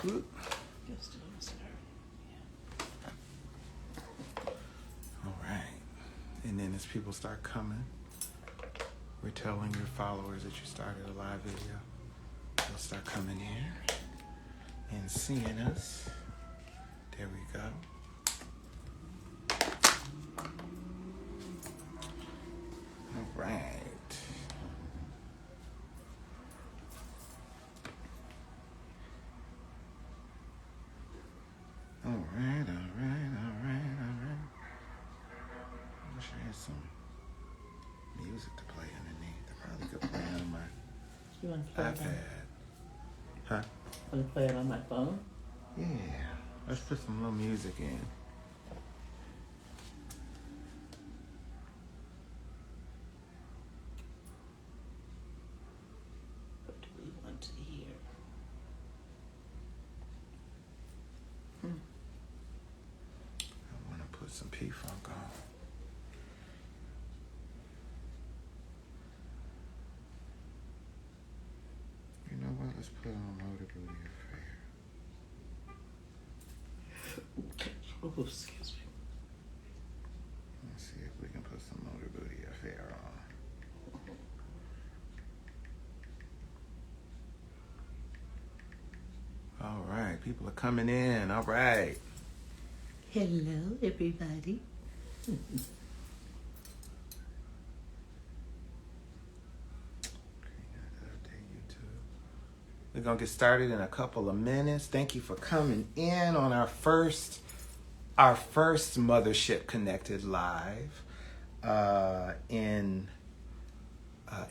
Just a start. Yeah. All right. And then as people start coming, we're telling your followers that you started a live video. They'll start coming in and seeing us. There we go. All right. All right. I wish I had some music to play underneath. I probably could play it on my You want to play iPad. Huh? Want to play it on my phone? Yeah. Let's put some little music in. What do we want to hear? I want to put some PFunk on. You know what? Let's put on Motor Booty Affair. Oh, excuse me. Let's see if we can put some Motor Booty Affair on. All right. People are coming in. All right. Hello, everybody. We're going to get started in a couple of minutes. Thank you for coming in on our first Mothership Connected live in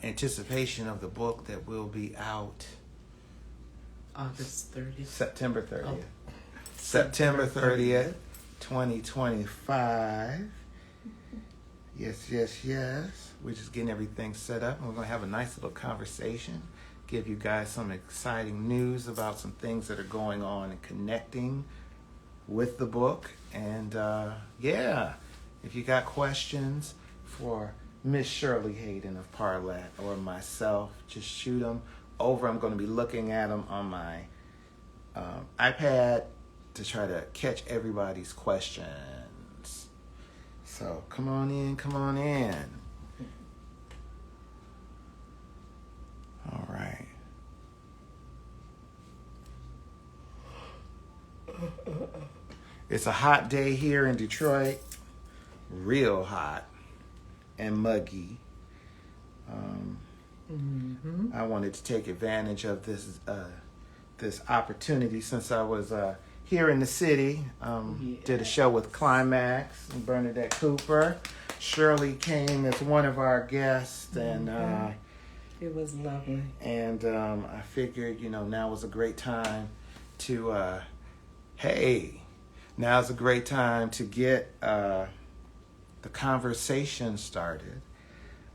anticipation of the book that will be out August 30th. September 30th. Oh. September 30th, 2025. Yes. We're just getting everything set up, and we're going to have a nice little conversation. Give you guys some exciting news about some things that are going on and connecting with the book. And if you got questions for Miss Shirley Hayden of Parlet or myself, just shoot them over. I'm going to be looking at them on my iPad to try to catch everybody's questions. So come on in. All right. It's a hot day here in Detroit. Real hot and muggy. I wanted to take advantage of this opportunity since I was here in the city. Did a show with Climax and Bernadette Cooper. Shirley came as one of our guests, and it was lovely. And I figured, now was a great time to, now's a great time to get the conversation started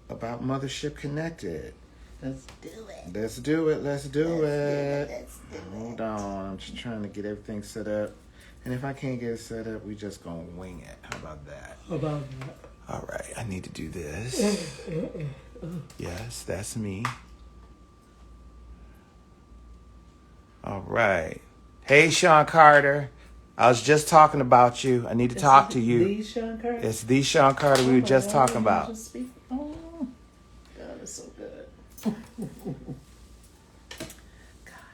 about Mothership Connected. Let's do it. Hold on, I'm just trying to get everything set up. And if I can't get it set up, we just gonna wing it. How about that? All right, I need to do this. Yes, that's me. All right. Hey, Sean Carter. I was just talking about you. I need to talk to you. The Sean Carter? It's the Sean Carter we were just talking about. Oh, God, it's so good. God,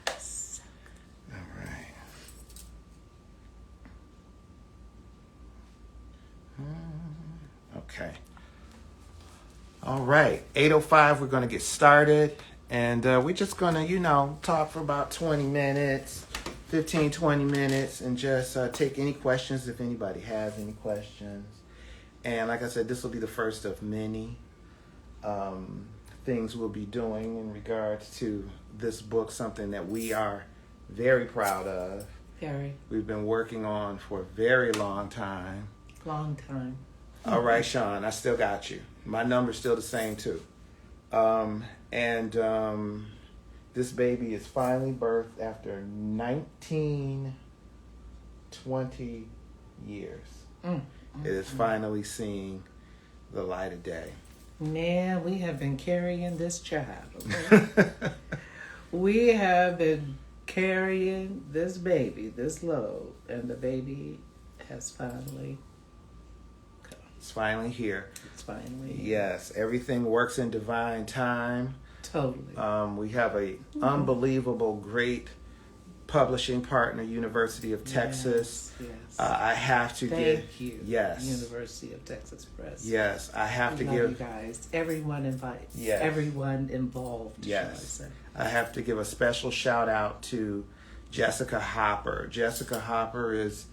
it's so good. All right. Okay. All right. 8:05, we're going to get started. And we're just going to, talk for about 20 minutes, 15, 20 minutes, and just take any questions if anybody has any questions. And like I said, this will be the first of many things we'll be doing in regards to this book, something that we are very proud of. Very. We've been working on for a very long time. Long time. All right, Sean, I still got you. My number's still the same, too. This baby is finally birthed after 20 years. It is finally seeing the light of day. Man, we have been carrying this child. Okay? We have been carrying this baby, this load, and the baby has finally come. It's finally here. It's finally here. Yes, everything works in divine time. Totally. We have a unbelievable, great publishing partner, University of Texas. Yes. I have to Thank you. Yes. University of Texas Press. Yes, I have to Love give. you guys. Everyone invited. Yes. Everyone involved. Yes. Shall I say. I have to give a special shout out to Jessica Hopper. Jessica Hopper is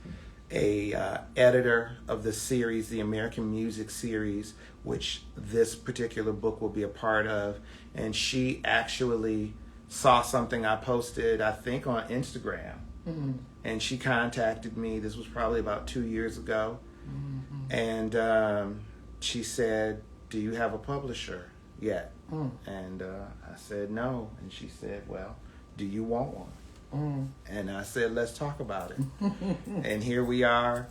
a editor of the series, the American Music series, which this particular book will be a part of. And she actually saw something I posted, I think, on Instagram. Mm-hmm. And she contacted me. This was probably about 2 years ago. Mm-hmm. And she said, "Do you have a publisher yet?" Mm. And I said, "No." And she said, "Well, do you want one?" Mm. And I said, "Let's talk about it." And here we are,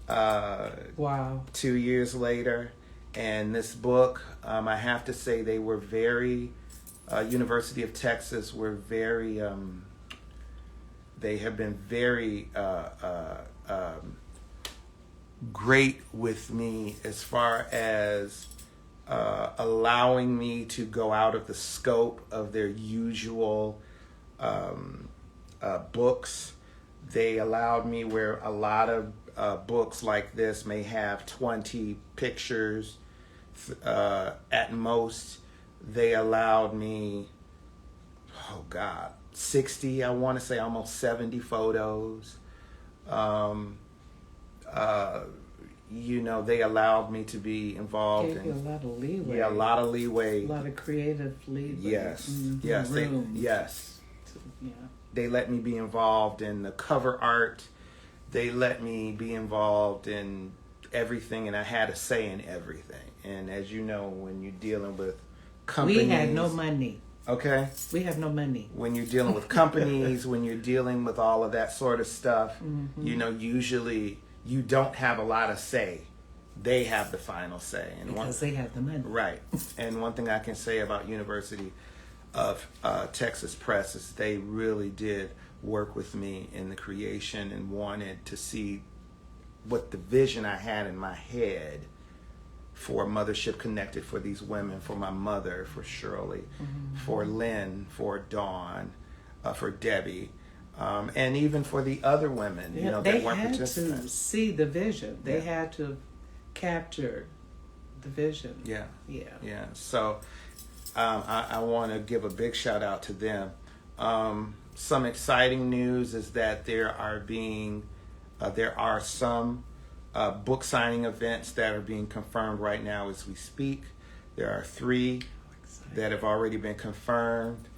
Wow. 2 years later. And this book, I have to say, they were very, University of Texas were very, they have been very great with me as far as allowing me to go out of the scope of their usual books. They allowed me where a lot of books like this may have 20 pictures at most. They allowed me, 60, I want to say almost 70 photos. They allowed me to be involved Gave you a lot of leeway. Yeah, a lot of leeway. A lot of creative leeway. Yes, Mm-hmm. yes, Room. yes. Yeah. They let me be involved in the cover art. They let me be involved in everything, and I had a say in everything. And as you know, when you're dealing with companies, We had no money. Okay. We have no money. When you're dealing with companies, when you're dealing with all of that sort of stuff, Mm-hmm. Usually you don't have a lot of say. They have the final say. And Because they have the money. Right. And one thing I can say about University of Texas Press is they really did work with me in the creation and wanted to see what the vision I had in my head for Mothership Connected, for these women, for my mother, for Shirley, for Lynn, for Dawn, for Debbie, and even for the other women, Yeah, that they weren't had to participants. see the vision. They Yeah. had to capture the vision. Yeah. Yeah. Yeah. So I want to give a big shout out to them. Some exciting news is that there are some book signing events that are being confirmed right now as we speak. There are 3 that have already been confirmed.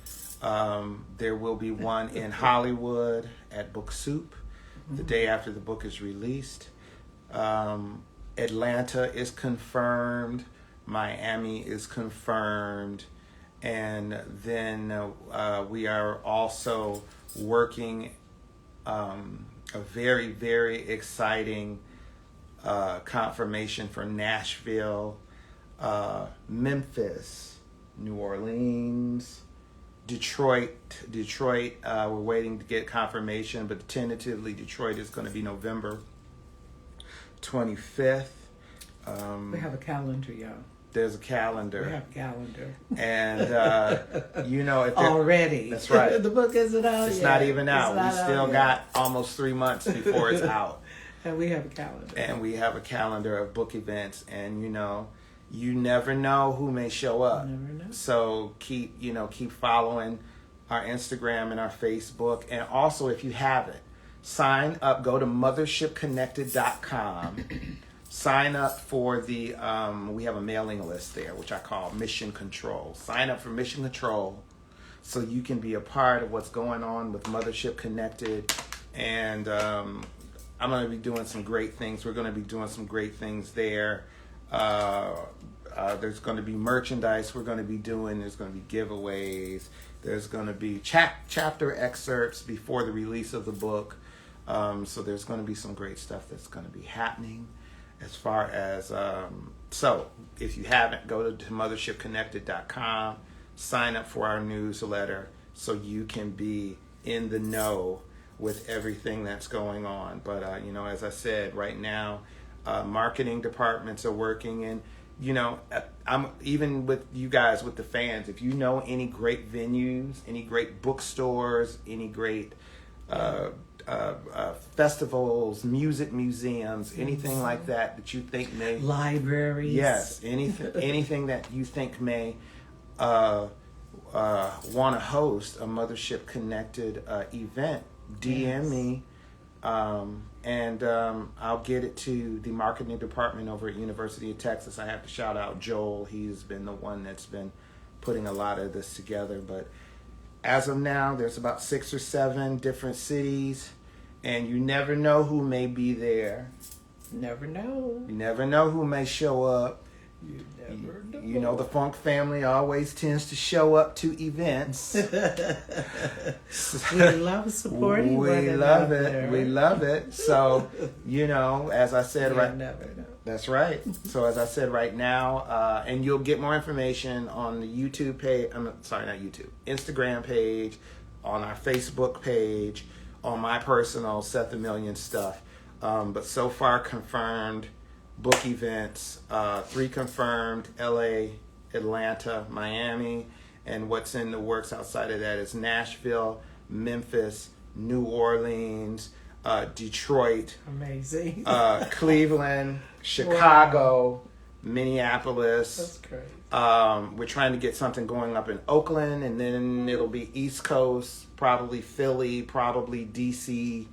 There will be one in Hollywood at Book Soup the day after the book is released. Atlanta is confirmed. Miami is confirmed. And then we are also working a very, very exciting confirmation for Nashville, Memphis, New Orleans, Detroit. We're waiting to get confirmation, but tentatively Detroit is going to be November 25th. We have a calendar, y'all. There's a calendar. We have a calendar. And, if already. That's right. The book isn't out it's yet. not even out. It's not We out still yet. got almost 3 months before it's out. And we have a calendar. And we have a calendar of book events. And, you never know who may show up. You never know. So keep following our Instagram and our Facebook. And also, if you haven't, sign up. Go to mothershipconnected.com. Sign up for the, we have a mailing list there, which I call Mission Control. Sign up for Mission Control so you can be a part of what's going on with Mothership Connected. And I'm going to be doing some great things. We're going to be doing some great things there. There's going to be merchandise we're going to be doing. There's going to be giveaways. There's going to be chapter excerpts before the release of the book. So there's going to be some great stuff that's going to be happening. As far as, so if you haven't, go to mothershipconnected.com, sign up for our newsletter so you can be in the know with everything that's going on. But you know, as I said, right now, marketing departments are working, and you know, I'm even with you guys, with the fans. If you know any great venues, any great bookstores, any great festivals, music museums, anything like that you think may, libraries, yes, anything that you think may want to host a Mothership Connected event, DM me. And I'll get it to the marketing department over at University of Texas. I have to shout out Joel. He's been the one that's been putting a lot of this together. But as of now, there's about 6 or 7 different cities, and you never know who may be there. Never know. You never know who may show up. You never know. You know, the Funk family always tends to show up to events. We love supporting one another. We love it. We love it. So, you know, as I said, you right. Never know. That's right. So as I said, right now, and you'll get more information on the YouTube page. Sorry, not YouTube. Instagram page, on our Facebook page, on my personal Seth a Million stuff. But so far confirmed book events, 3 confirmed: LA, Atlanta, Miami, and what's in the works outside of that is Nashville, Memphis, New Orleans, Detroit, amazing, Cleveland, Chicago, Minneapolis. That's great. We're trying to get something going up in Oakland, and then it'll be East Coast, probably Philly, probably DC,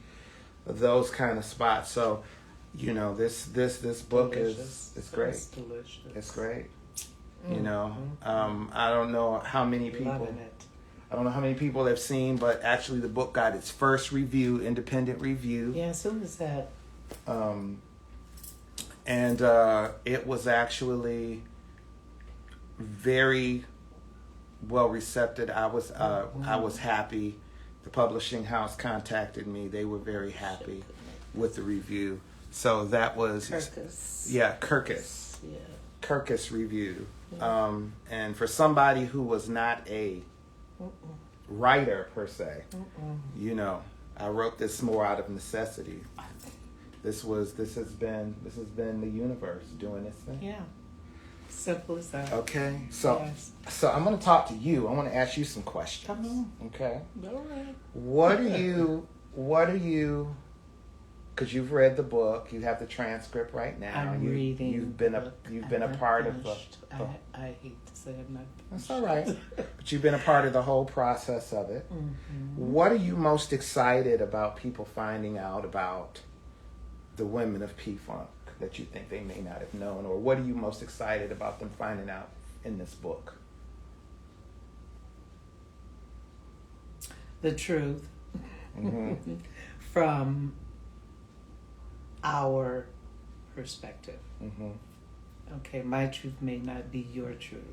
those kind of spots. So, you know, this book delicious. is great. It's delicious. It's great. You know, I don't know how many people. Loving it. I don't know how many people have seen, but actually the book got its first review, independent review. Yes, who was that? And it was actually very well received. I was happy. The publishing house contacted me. They were very happy with the review. So that was Kirkus. Yeah, Kirkus. Yeah. Kirkus review. Yeah. And for somebody who was not a writer per se, you know, I wrote this more out of necessity. This has been the universe doing its thing. Yeah. Simple as that. Okay. So Yes. so I'm gonna talk to you. I want to ask you some questions. Come on. Okay. All right. What are you because you've read the book, you have the transcript right now. I'm reading. You've been a part of the. I hate to say I'm not. That's all right. But you've been a part of the whole process of it. Mm-hmm. What are you most excited about people finding out about the women of PFunk that you think they may not have known, or what are you most excited about them finding out in this book? The truth. Mm-hmm. From our perspective. Mm-hmm. Okay, my truth may not be your truth,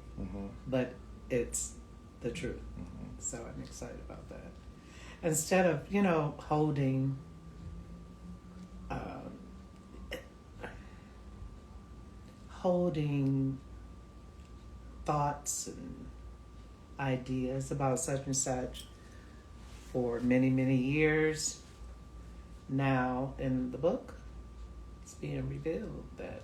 but it's the truth. Mm-hmm. So I'm excited about that. Instead of, holding thoughts and ideas about such and such for many, many years, now in the book, it's being revealed that,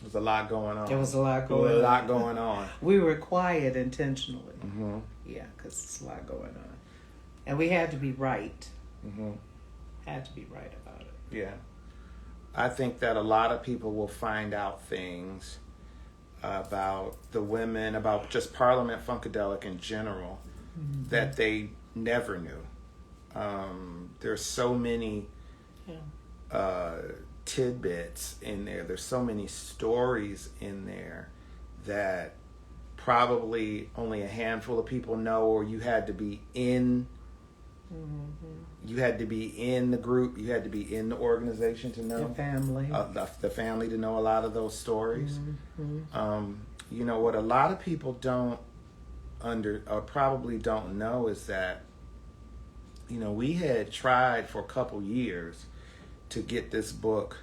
There's a lot going on. there was a lot going on. We were quiet intentionally. Mm-hmm. Yeah, because it's a lot going on. And we had to be right. Mm-hmm. Had to be right about it. Yeah. I think that a lot of people will find out things about the women, about just Parliament-Funkadelic in general, that they never knew. There's so many tidbits in there. There's so many stories in there that probably only a handful of people know, or you had to be in. You had to be in the group. You had to be in the organization to know. The family. The family to know a lot of those stories. What a lot of people don't probably don't know is that, we had tried for a couple years to get this book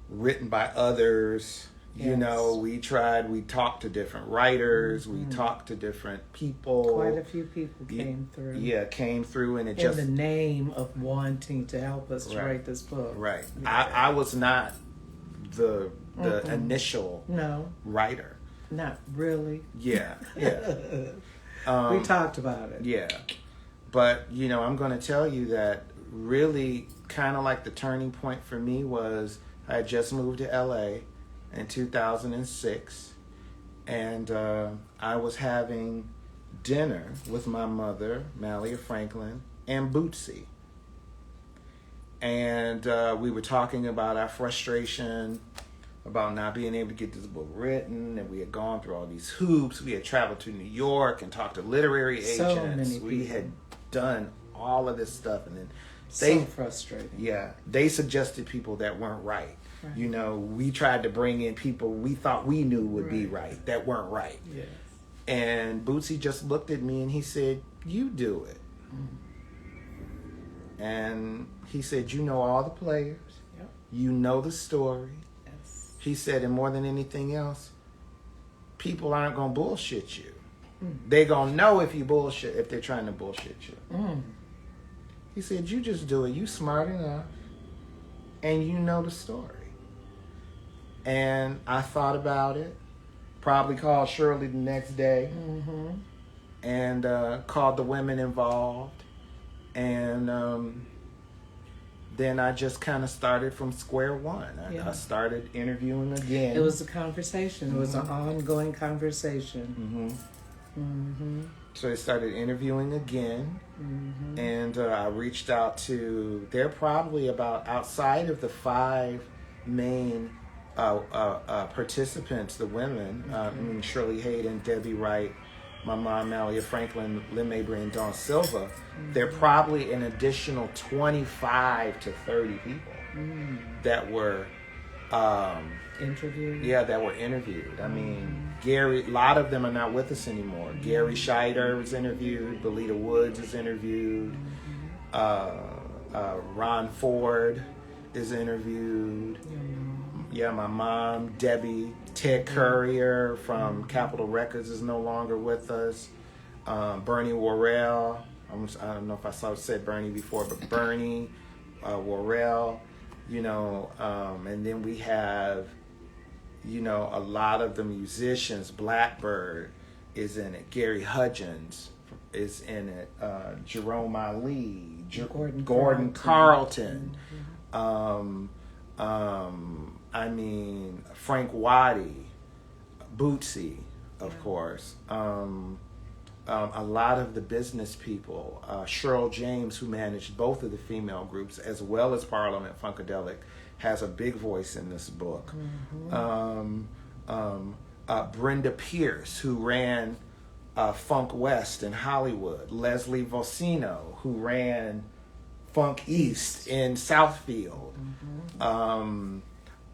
written by others, You know, we talked to different writers, we talked to different people. Quite a few people came through. Yeah, came through, and in the name of wanting to help us to write this book. Right. Yeah. I was not the initial writer. Not really. Yeah, yeah. We talked about it. Yeah. But, you know, I'm going to tell you that really kind of like the turning point for me was I had just moved to LA in 2006, and I was having dinner with my mother, Malia Franklin, and Bootsy. And we were talking about our frustration about not being able to get this book written, and we had gone through all these hoops. We had traveled to New York and talked to literary agents. So many people. We had done all of this stuff, and then so frustrating. Yeah, they suggested people that weren't right. You know, we tried to bring in people we thought we knew would be right that weren't right. Yes. And Bootsy just looked at me and he said, "You do it." And he said, "You know all the players. Yep. You know the story." Yes. He said, and more than anything else, people aren't going to bullshit you. They're going to know if they're trying to bullshit you. He said, "You just do it. You smart enough and you know the story." And I thought about it, probably called Shirley the next day, and called the women involved. And then I just kind of started from square one. I started interviewing again. It was a conversation. It was an ongoing conversation. So I started interviewing again, and I reached out to, they're probably about, outside of the 5 main participants, the women, Shirley Hayden, Debbie Wright, my mom, Malia Franklin, Lynn Mabry, and Dawn Silva, there are probably an additional 25 to 30 people that were interviewed. Yeah, that were interviewed. I mean, Gary, a lot of them are not with us anymore. Gary Scheider was interviewed. Belita Woods is interviewed. Ron Ford is interviewed. Yeah, my mom, Debbie. Ted Courier from Capitol Records is no longer with us. Bernie Worrell. I don't know if I said Bernie before, but Bernie Worrell. You know, and then we have, you know, a lot of the musicians. Blackbird is in it. Gary Hudgens is in it. Jerome Ali. Gordon Carlton. I mean, Frank Waddy, Bootsy, of course. A lot of the business people, Cheryl James, who managed both of the female groups, as well as Parliament-Funkadelic, has a big voice in this book. Brenda Pierce, who ran Funk West in Hollywood. Leslie Vocino, who ran Funk East in Southfield.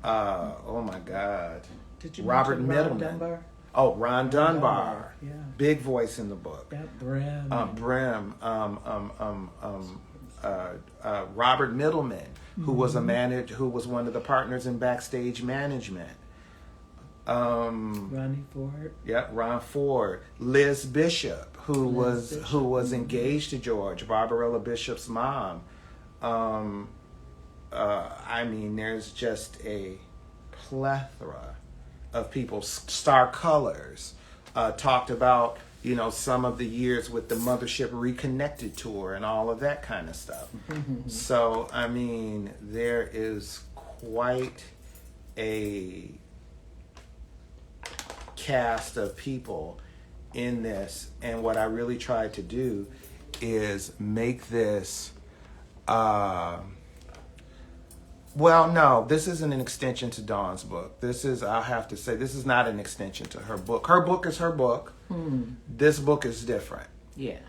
Oh my God. Did you Robert mention Middleman. Ron Dunbar? Oh, Ron Dunbar. Yeah. Big voice in the book. That Brim. Robert Middleman, who was who was one of the partners in Backstage Management. Ronnie Ford. Yeah, Ron Ford. Liz Bishop, who was engaged to George, Barbarella Bishop's mom. I mean, there's just a plethora of people. Star Colors talked about, you know, some of the years with the Mothership Reconnected tour and all of that kind of stuff. So, I mean, there is quite a cast of people in this, and what I really tried to do is make this well, no, this isn't an extension to Dawn's book. This is, I'll have to say, this is not an extension to her book. Her book is her book. This book is different. Yeah.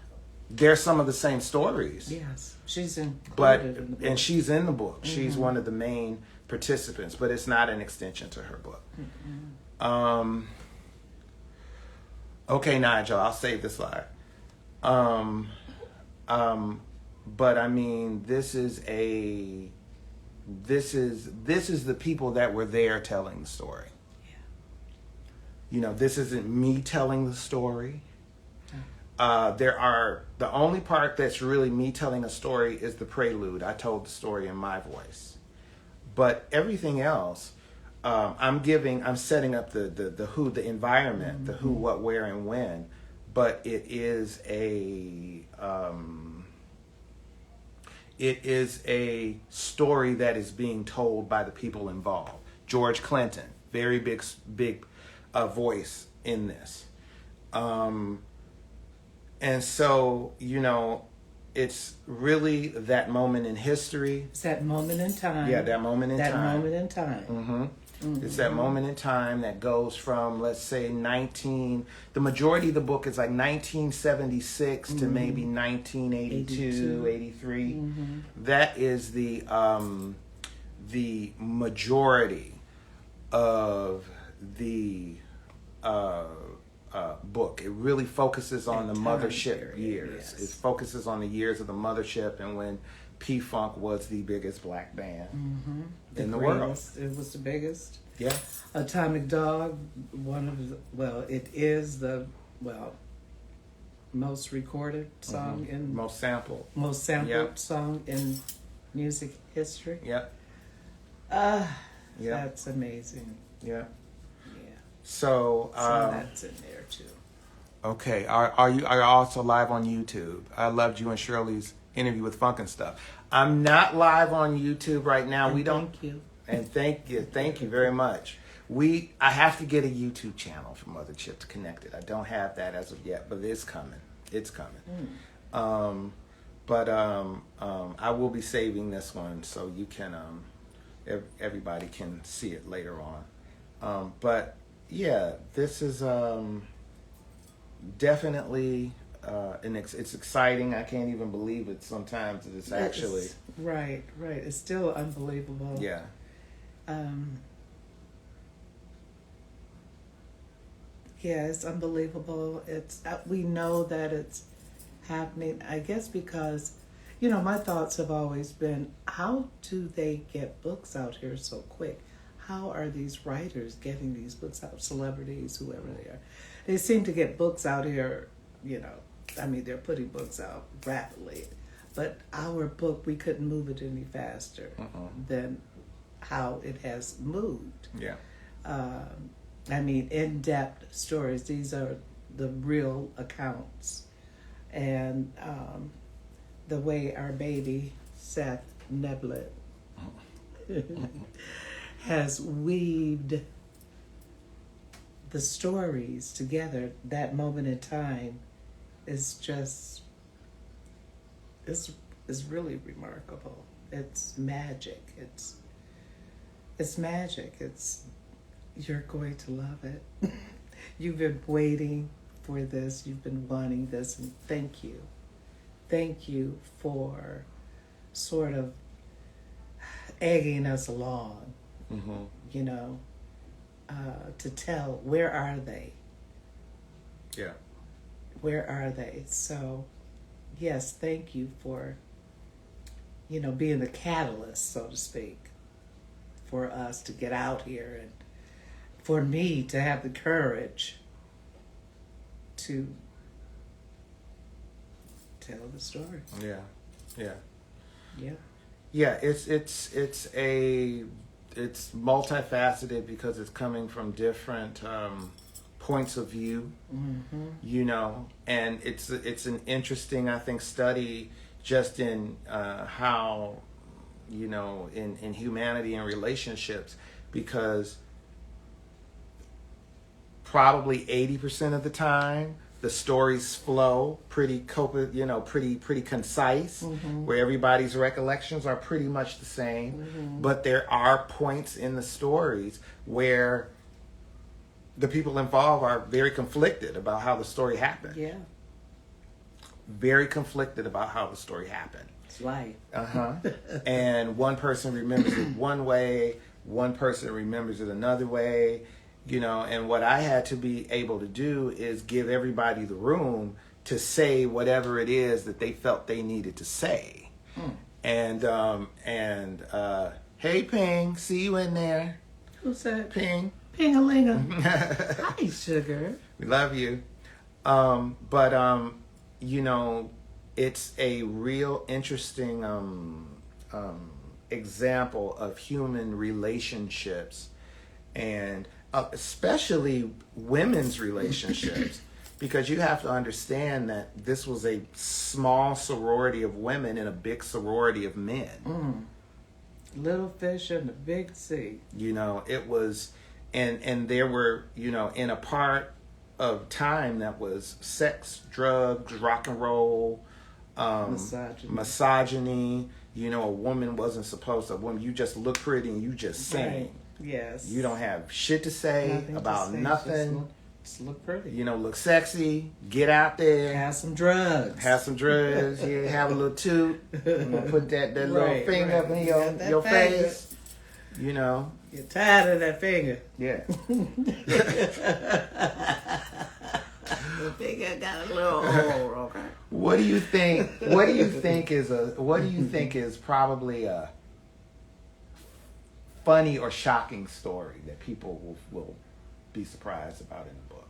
There's some of the same stories. Yes. She's in the book. And she's in the book. She's one of the main participants, but it's not an extension to her book. Okay, Nigel, I'll save this slide. But I mean, this is the people that were there telling the story. This isn't me telling the story. The only part that's really me telling a story is the prelude. I told the story in my voice, but everything else, I'm setting up the who, the environment, the who, what, where, and when. But it is a story that is being told by the people involved. George Clinton, very big voice in this. And so, it's really that moment in history. It's that moment in time. Yeah, that moment in time. That moment in time. Mm-hmm. Mm-hmm. It's that moment in time that goes from, let's say, the majority of the book is like 1976 to maybe 1982, 83. Mm-hmm. That is the majority of the book. It really focuses on the mothership years. Yes. It focuses on the years of the mothership and when PFunk was the biggest black band in the world. It was the biggest. Yeah. Atomic Dog, it is the most recorded song in most sampled song in music history. Yep. That's amazing. Yeah. Yeah. So that's in there too. Okay. Are you also live on YouTube? I loved you and Shirley's interview with Funk and Stuff. I'm not live on YouTube right now. Thank you. And thank you very much. I have to get a YouTube channel for Mothership Connected. I don't have that as of yet, but it's coming. It's coming. I will be saving this one so you can everybody can see it later on. But yeah, this is definitely it's exciting. I can't even believe it sometimes. It's actually right. It's still unbelievable. Yeah. It's unbelievable. We know that it's happening. I guess because, my thoughts have always been, how do they get books out here so quick? How are these writers getting these books out? Celebrities, whoever they are. They seem to get books out here, they're putting books out rapidly. But our book, we couldn't move it any faster than how it has moved. Yeah. In-depth stories. These are the real accounts. And the way our baby, Seth Neblett, has weaved the stories together, that moment in time, is just, it's really remarkable. It's magic. It's magic. You're going to love it. You've been waiting for this. You've been wanting this, and thank you. Thank you for sort of egging us along, to tell, where are they? Yeah. Where are they? So, yes, thank you for, being the catalyst, so to speak, for us to get out here and for me to have the courage to tell the story. Yeah. It's multifaceted because it's coming from different points of view, and it's an interesting, I think, study just in how, in humanity and relationships, because probably 80% of the time the stories flow pretty concise, where everybody's recollections are pretty much the same, but there are points in the stories where the people involved are very conflicted about how the story happened. Yeah. Very conflicted about how the story happened. It's life. And one person remembers it one way, one person remembers it another way, and what I had to be able to do is give everybody the room to say whatever it is that they felt they needed to say. And hey, Ping, see you in there. Who's that? Ping. Ping-a-ling-a. Hi, sugar. We love you. You know, it's a real interesting example of human relationships, and especially women's relationships, because you have to understand that this was a small sorority of women and a big sorority of men. Little fish in the big sea. You know, it was, and there were, you know, in a part of time that was sex, drugs, rock and roll, misogyny. You know, a woman wasn't supposed to. Woman, you just look pretty and you just sing. Right. Yes. You don't have shit to say about nothing. Just look pretty. You know, look sexy. Get out there. Have some drugs. Yeah, have a little toot. You know, put that little finger up in your face. You know. You're tired of that finger. Yeah. The finger got a little hole, okay. What do you think is probably a funny or shocking story that people will be surprised about in the book?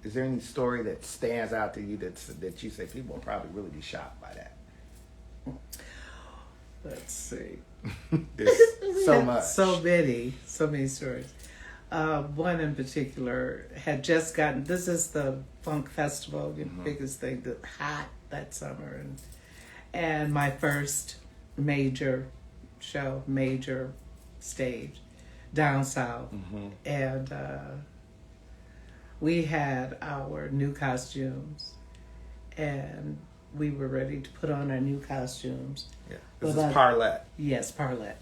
Is there any story that stands out to you that you say people will probably really be shocked by that? Let's see. There's so much. So many stories. One in particular had just gotten, this is the Funk Festival, the biggest thing, hot that summer. And my first major show, major stage down south. And we had our new costumes, and we were ready to put on our new costumes. Yeah, this is Parlet. Yes, Parlet.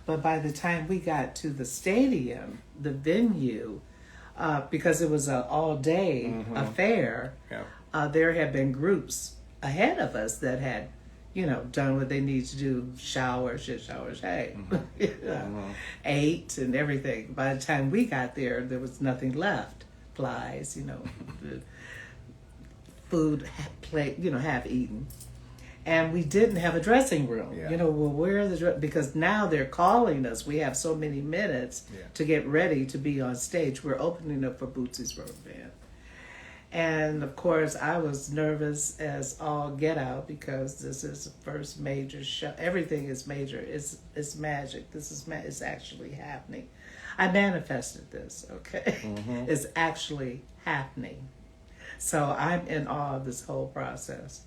But by the time we got to the stadium, the venue, because it was an all-day affair, there had been groups ahead of us that had, you know, done what they need to do, showers, hey, ate and everything. By the time we got there was nothing left. Flies, you know, food, half eaten. And we didn't have a dressing room. Yeah. You know, well, where are the because now they're calling us. We have so many minutes to get ready to be on stage. We're opening up for Bootsy's Road Band. And, of course, I was nervous as all get out because this is the first major show. Everything is major. It's magic. It's actually happening. I manifested this, okay? It's actually happening. So I'm in awe of this whole process.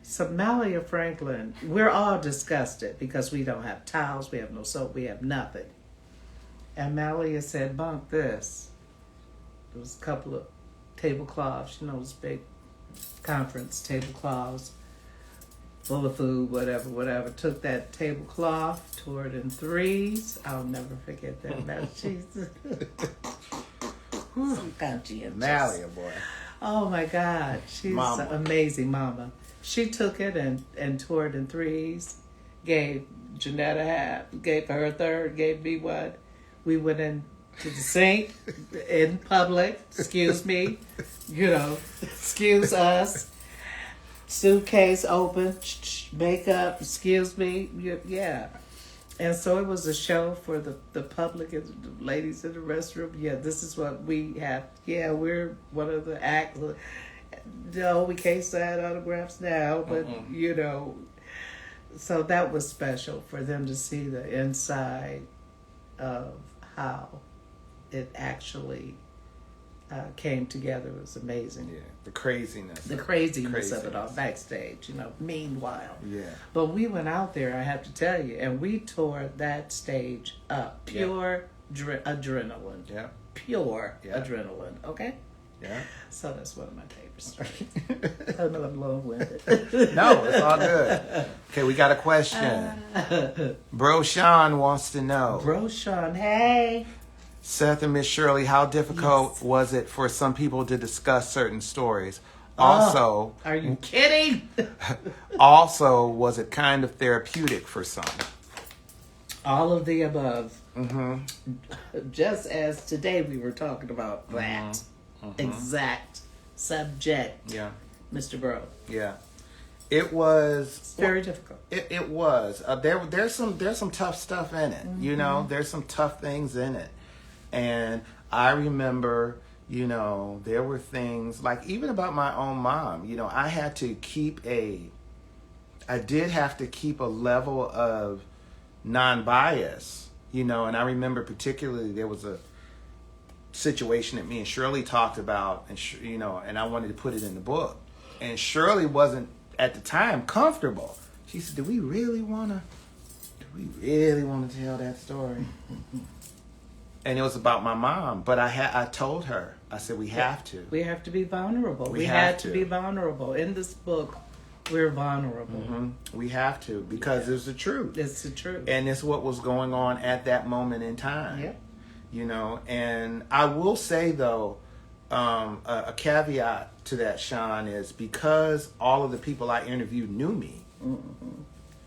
So Malia Franklin, we're all disgusted because we don't have towels, we have no soap, we have nothing. And Malia said, bunk this. There was a couple of tablecloths, you know, those big conference tablecloths, full of food, whatever. Took that tablecloth, tore it in threes. I'll never forget that. Jesus. So conscientious. Malia, boy. Oh my God, she's an amazing mama. She took it and tore it in threes, gave Janetta half, gave her a third, gave me one. We went into the sink in public, excuse me, you know, excuse us. Suitcase open, makeup, excuse me, yeah. And so it was a show for the public and the ladies in the restroom. Yeah, this is what we have. Yeah, we're one of the acts. No, we can't sign autographs now, but, you know. So that was special for them to see the inside of how it actually came together. It was amazing. Yeah, the craziness. The craziness of it all backstage, you know, meanwhile. Yeah. But we went out there, I have to tell you, and we tore that stage up. Pure adrenaline. Yeah. Pure adrenaline, okay? Yeah. So that's one of my favorite stories. I know I'm long-winded. No, it's all good. Okay, we got a question. Bro Sean wants to know. Bro Sean, hey. Seth and Miss Shirley, how difficult was it for some people to discuss certain stories? Also, are you kidding? Also, was it kind of therapeutic for some? All of the above. Just as today we were talking about that exact subject. Yeah. Mr. Bro. Yeah. It was very difficult. It was. There's some tough stuff in it. You know, there's some tough things in it. And I remember, there were things like even about my own mom, I did have to keep a level of non-bias, and I remember particularly there was a situation that me and Shirley talked about, and and I wanted to put it in the book, and Shirley wasn't at the time comfortable. She said, do we really want to tell that story? And it was about my mom, but I told her, I said, we have to. We have to be vulnerable. We had to be vulnerable. In this book, we're vulnerable. Mm-hmm. We have to, because it's the truth. It's the truth. And it's what was going on at that moment in time. Yep. And I will say, though, a caveat to that, Sean, is because all of the people I interviewed knew me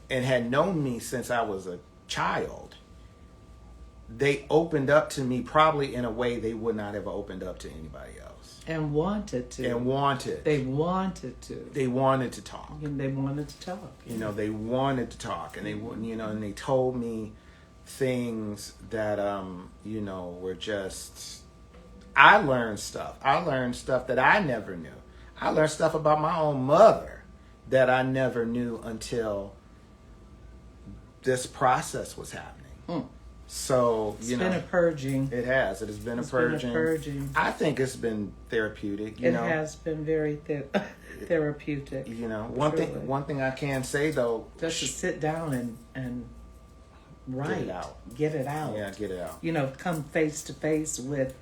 and had known me since I was a child, they opened up to me probably in a way they would not have opened up to anybody else. And wanted to. They wanted to. They wanted to talk. And they wanted to talk. They wanted to talk, and they and they told me things that were just. I learned stuff. I learned stuff that I never knew. I learned stuff about my own mother that I never knew until this process was happening. So, it's been a purging. It has. It has been a purging. I think it's been therapeutic. It has been very therapeutic. One thing I can say, though, just to sit down and write. Get it out. Yeah, get it out. Come face to face with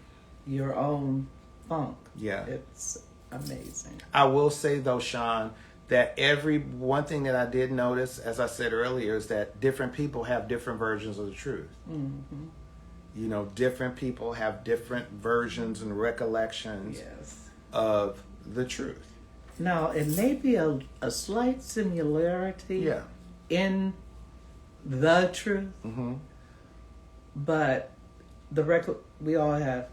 your own funk. Yeah. It's amazing. I will say, though, Sean, that one thing that I did notice, as I said earlier, is that different people have different versions of the truth. Mm-hmm. Different people have different versions and recollections of the truth. Now, it may be a slight similarity in the truth, but we all have.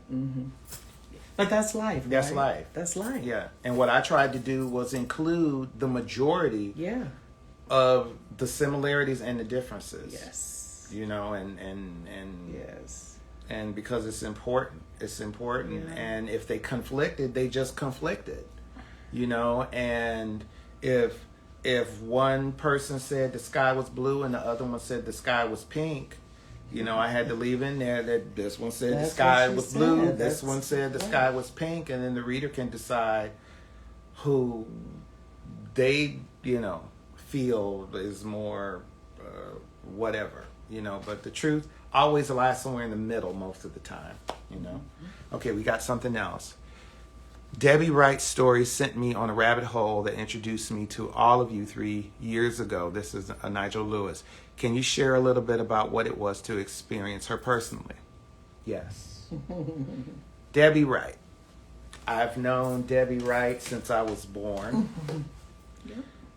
But that's life. That's right? life. That's life. Yeah. And what I tried to do was include the majority of the similarities and the differences. Yes. And yes. And because it's important. It's important. Yeah. And if they conflicted, they just conflicted. And if one person said the sky was blue and the other one said the sky was pink, I had to leave in there that this one said the sky was blue, this one said the sky was pink, and then the reader can decide who they, feel is more whatever, but the truth always lies somewhere in the middle most of the time, Okay, we got something else. Debbie Wright's story sent me on a rabbit hole that introduced me to all of you 3 years ago. This is Nigel Lewis. Can you share a little bit about what it was to experience her personally? Yes. Debbie Wright. I've known Debbie Wright since I was born.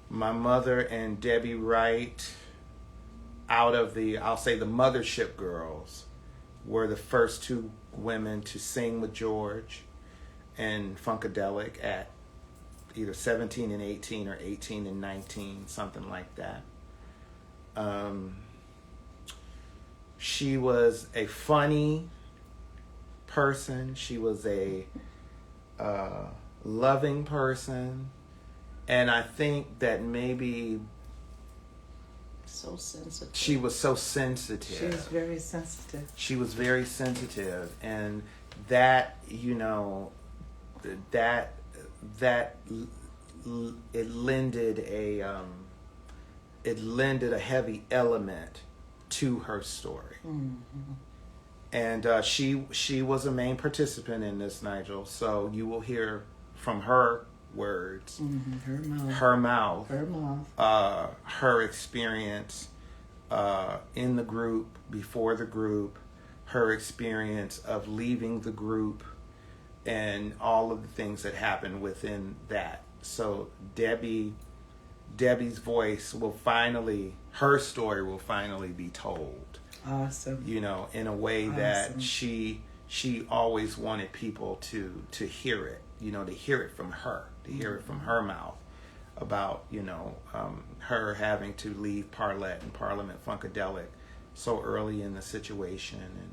My mother and Debbie Wright, out of the Mothership girls, were the first two women to sing with George and Funkadelic at either 17 and 18 or 18 and 19, something like that. She was a funny person. She was a loving person. And I think that maybe so sensitive. She was so sensitive. She was very sensitive. She was very sensitive. And that, that it lended a heavy element to her story. Mm-hmm. And she was a main participant in this, Nigel. So you will hear from her words, her mouth, her experience in the group, before the group, her experience of leaving the group, and all of the things that happened within that. So Debbie's voice her story will finally be told. Awesome. In a way that she always wanted people to hear it, to hear it from her, to hear it from her mouth about, her having to leave Parlet and Parliament-Funkadelic so early in the situation,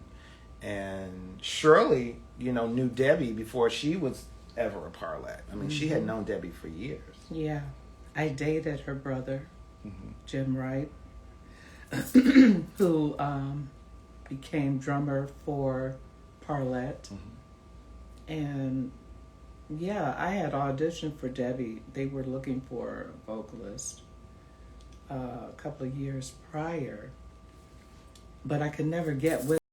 And Shirley, knew Debbie before she was ever a Parlet. I mean, she had known Debbie for years. Yeah. I dated her brother, Jim Wright, who became drummer for Parlet. And yeah, I had auditioned for Debbie. They were looking for a vocalist a couple of years prior, but I could never get with